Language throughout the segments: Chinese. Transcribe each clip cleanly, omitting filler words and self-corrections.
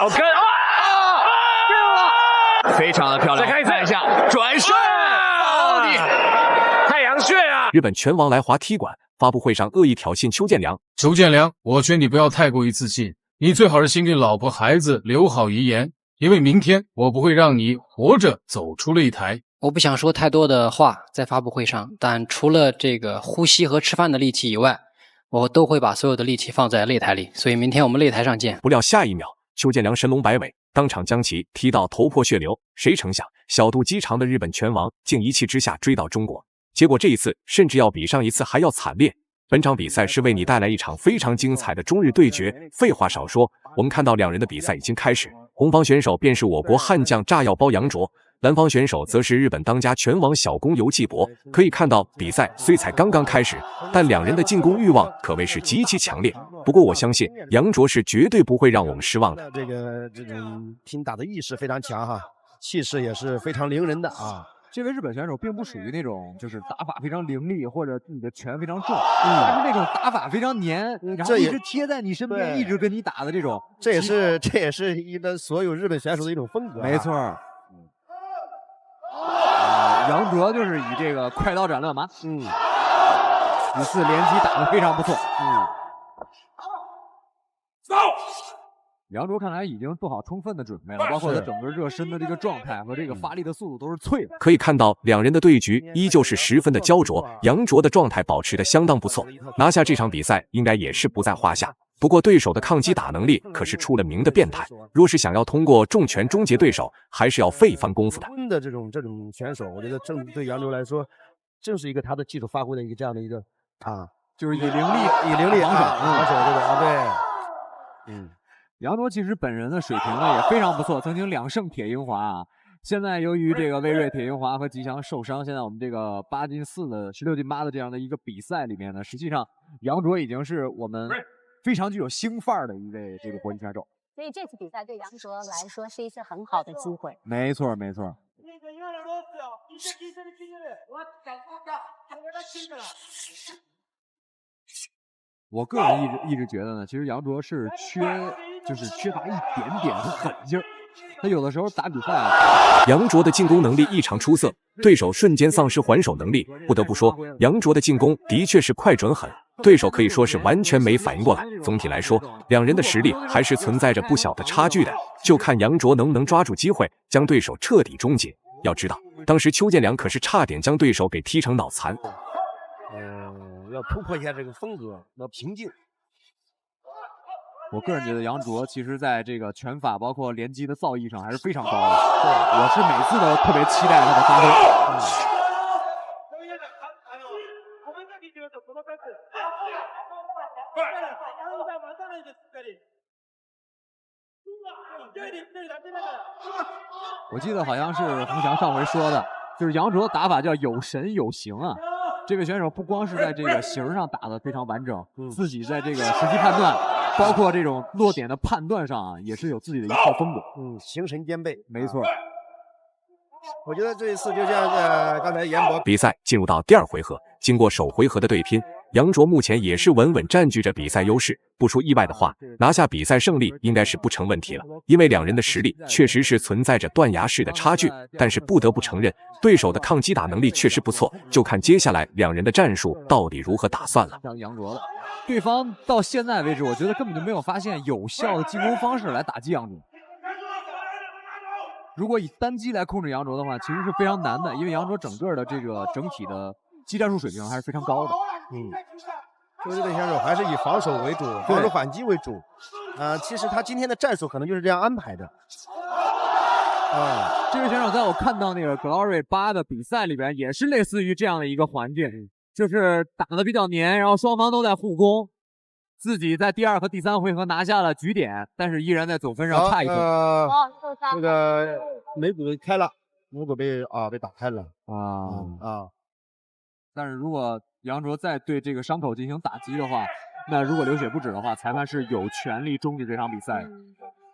脚跟非常的漂亮。再看一下转身，太阳穴啊！日本拳王来华踢馆发布会上恶意挑衅邱建良。邱建良，我劝你不要太过于自信，你最好是先给老婆孩子留好遗言，因为明天我不会让你活着走出擂台。我不想说太多的话在发布会上，但除了这个呼吸和吃饭的力气以外，我都会把所有的力气放在擂台里，所以明天我们擂台上见。不料下一秒，邱建良神龙摆尾，当场将其踢到头破血流。谁成想，小肚鸡肠的日本拳王竟一气之下追到中国，结果这一次甚至要比上一次还要惨烈。本场比赛是为你带来一场非常精彩的中日对决。废话少说，我们看到两人的比赛已经开始。红方选手便是我国悍将炸药包杨卓，蓝方选手则是日本当家拳王小公游纪博。可以看到，比赛虽才刚刚开始，但两人的进攻欲望可谓是极其强烈。不过我相信杨卓是绝对不会让我们失望的。这种拼打的意识非常强哈，气势也是非常凌人的啊。这位日本选手并不属于那种就是打法非常凌厉或者你的拳非常重，他是那种打法非常黏，然后一直贴在你身边，一直跟你打的这种。这也是一般所有日本选手的一种风格。没错。杨卓就是以这个快刀斩乱麻，几次连击打得非常不错。杨卓看来已经做好充分的准备了，包括他整个热身的这个状态和这个发力的速度都是脆的。可以看到，两人的对局依旧是十分的焦灼，杨卓的状态保持得相当不错，拿下这场比赛应该也是不在话下。不过对手的抗击打能力可是出了名的变态，若是想要通过重拳终结对手，还是要费一番功夫的。这种选手，我觉得正对杨卓来说，正是一个他的技术发挥的一个这样的一个就是以凌厉防守这个对，杨卓其实本人的水平呢也非常不错，曾经2胜铁英华啊。现在由于这个魏睿、铁英华和吉祥受伤，现在我们这个8进4的16进8的这样的一个比赛里面呢，实际上杨卓已经是我们非常具有星范儿的一位这个国际选手。所以这次比赛对杨卓来说是一次很好的机会。没错，没错。我个人一直觉得呢，其实杨卓是缺乏一点点的狠劲儿。他有的时候打比赛杨卓的进攻能力异常出色，对手瞬间丧失还手能力。不得不说，杨卓的进攻的确是快准狠，对手可以说是完全没反应过来。总体来说，两人的实力还是存在着不小的差距的，就看杨卓能不能抓住机会将对手彻底终结。要知道，当时邱建良可是差点将对手给踢成脑残。要突破一下这个风格，要平静。我个人觉得杨卓其实在这个拳法包括连击的造诣上还是非常高的。对，我是每次都特别期待他的发挥。我记得好像是洪翔上回说的，就是杨卓的打法叫有神有形啊。这位选手不光是在这个形上打得非常完整，自己在这个实际判断，包括这种落点的判断上啊，也是有自己的一套风格。形神兼备，没错。我觉得这一次就像刚才严博。比赛进入到第2回合，经过首回合的对拼，杨卓目前也是稳稳占据着比赛优势。不出意外的话，拿下比赛胜利应该是不成问题了，因为两人的实力确实是存在着断崖式的差距。但是不得不承认，对手的抗击打能力确实不错，就看接下来两人的战术到底如何打算了。像杨卓了，对方到现在为止，我觉得根本就没有发现有效的进攻方式来打击杨卓。如果以单击来控制杨卓的话，其实是非常难的，因为杨卓整个的这个整体的技战术水平还是非常高的。日本选手还是以防守为主，防守反击为主。其实他今天的战术可能就是这样安排的。这位选手在我看到那个 Glory 8的比赛里边，也是类似于这样的一个环境，就是打得比较黏，然后双方都在互攻，自己在第2和第3回合拿下了局点，但是依然在总分上差1分。这个眉骨开了，眉骨被打开了但是如果杨卓再对这个伤口进行打击的话，那如果流血不止的话，裁判是有权利终止这场比赛的，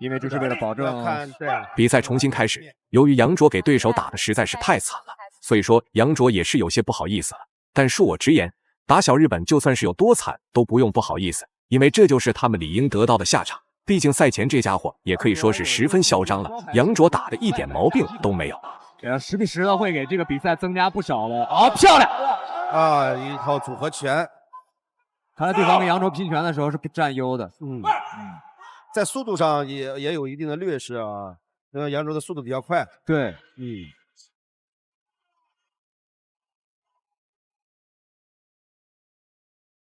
因为这是为了保证。比赛重新开始，由于杨卓给对手打的实在是太惨了，所以说杨卓也是有些不好意思了。但恕我直言，打小日本就算是有多惨都不用不好意思，因为这就是他们理应得到的下场。毕竟赛前这家伙也可以说是十分嚣张了，杨卓打的一点毛病都没有。10比10的会给这个比赛增加不少的。好，漂亮啊！一套组合拳，看来对方跟杨卓拼拳的时候是不占优的。在速度上也有一定的劣势啊。杨卓的速度比较快。对，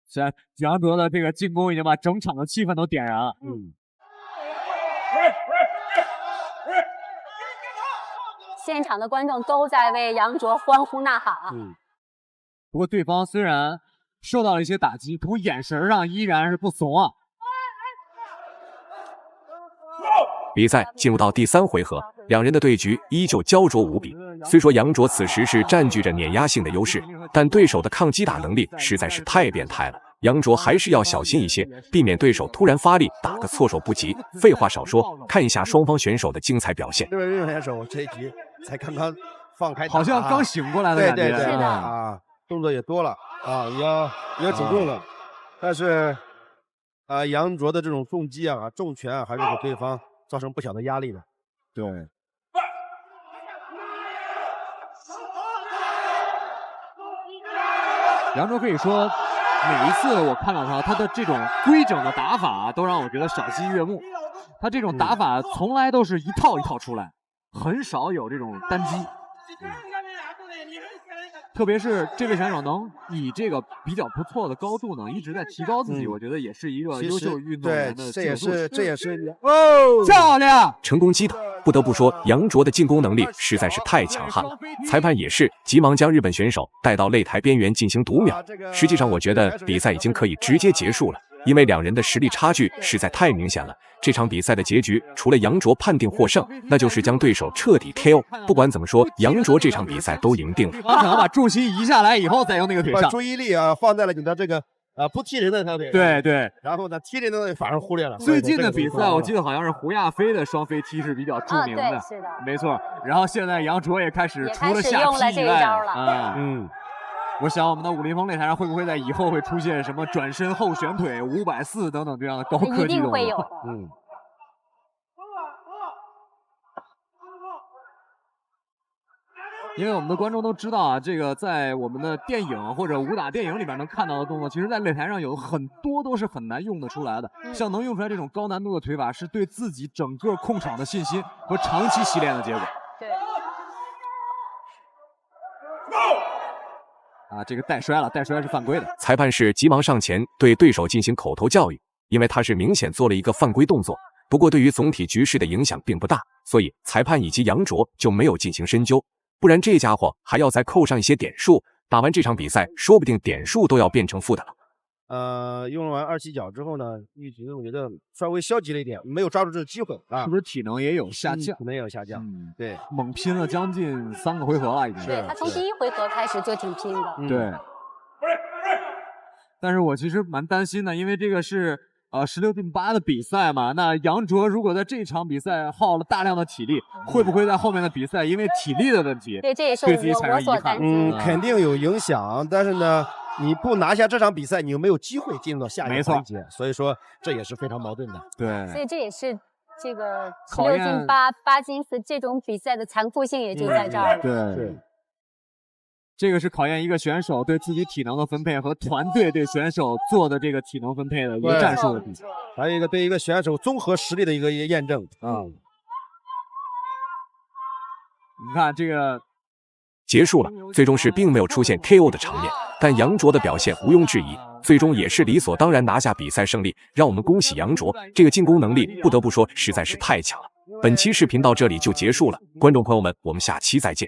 现在杨卓的这个进攻已经把整场的气氛都点燃了。现场的观众都在为杨卓欢呼呐喊。不过对方虽然受到了一些打击，不过眼神上依然是不怂啊。比赛进入到第3回合，两人的对局依旧焦灼无比。虽说杨卓此时是占据着碾压性的优势，但对手的抗击打能力实在是太变态了。杨卓还是要小心一些，避免对手突然发力打个措手不及。废话少说，看一下双方选手的精彩表现。这位日本选手这一局才刚刚放开打，好像刚醒过来的感觉。对啊，动作也多了啊，也主动了，但是杨卓的这种重击啊、重拳啊，还是给对方造成不小的压力的。对。杨卓可以说，每一次我看到他的这种规整的打法，都让我觉得赏心悦目。他这种打法从来都是一套一套出来，很少有这种单击。特别是这位选手能以这个比较不错的高度呢，一直在提高自己，我觉得也是一个优秀运动员的。这也是漂亮，成功击倒。不得不说，杨卓的进攻能力实在是太强悍了。裁判也是急忙将日本选手带到擂台边缘进行读秒。实际上，我觉得比赛已经可以直接结束了，因为两人的实力差距实在太明显了。这场比赛的结局，除了杨卓判定获胜，那就是将对手彻底 KO。不管怎么说，杨卓这场比赛都赢定了。他可能把重心移下来以后，再用那个腿上，把注意力放在了你的这个不踢人的条腿。对，然后呢，踢人的反而忽略了。最近的比赛，我记得好像是胡亚飞的双飞踢是比较著名的，是的，没错。然后现在杨卓也开始除了下踢以外，我想我们的武林风擂台上会不会在以后会出现什么转身后旋腿540等等这样的高科技动作？一定会有的。因为我们的观众都知道啊，这个在我们的电影或者武打电影里面能看到的动作，其实在擂台上有很多都是很难用得出来的。像能用出来这种高难度的腿法，是对自己整个控场的信心和长期习练的结果。对。这个带摔了，带摔是犯规的。裁判是急忙上前对对手进行口头教育，因为他是明显做了一个犯规动作。不过对于总体局势的影响并不大，所以裁判以及杨卓就没有进行深究。不然这家伙还要再扣上一些点数，打完这场比赛，说不定点数都要变成负的了。用完二踢脚之后呢，一直我觉得稍微消极了一点，没有抓住这个机会啊。是不是体能也有下降？体能也有下降。对，猛拼了将近3个回合了，已经。对，他从第1回合开始就挺拼的。对。但是我其实蛮担心的，因为这个是16进8的比赛嘛，那杨卓如果在这场比赛耗了大量的体力，会不会在后面的比赛因为体力的问题，对，这也是对自己产生遗憾？肯定有影响，但是呢，你不拿下这场比赛，你又没有机会进入到下一个环节，所以说这也是非常矛盾的。对，所以这也是这个16进8、8进4这种比赛的残酷性也就在这儿了。对。这个是考验一个选手对自己体能的分配和团队对选手做的这个体能分配的一个战术的比赛，还有一个对一个选手综合实力的一个验证。你看这个结束了，最终是并没有出现 KO 的场面，但杨卓的表现毋庸置疑，最终也是理所当然拿下比赛胜利。让我们恭喜杨卓，这个进攻能力不得不说实在是太强了。本期视频到这里就结束了，观众朋友们，我们下期再见。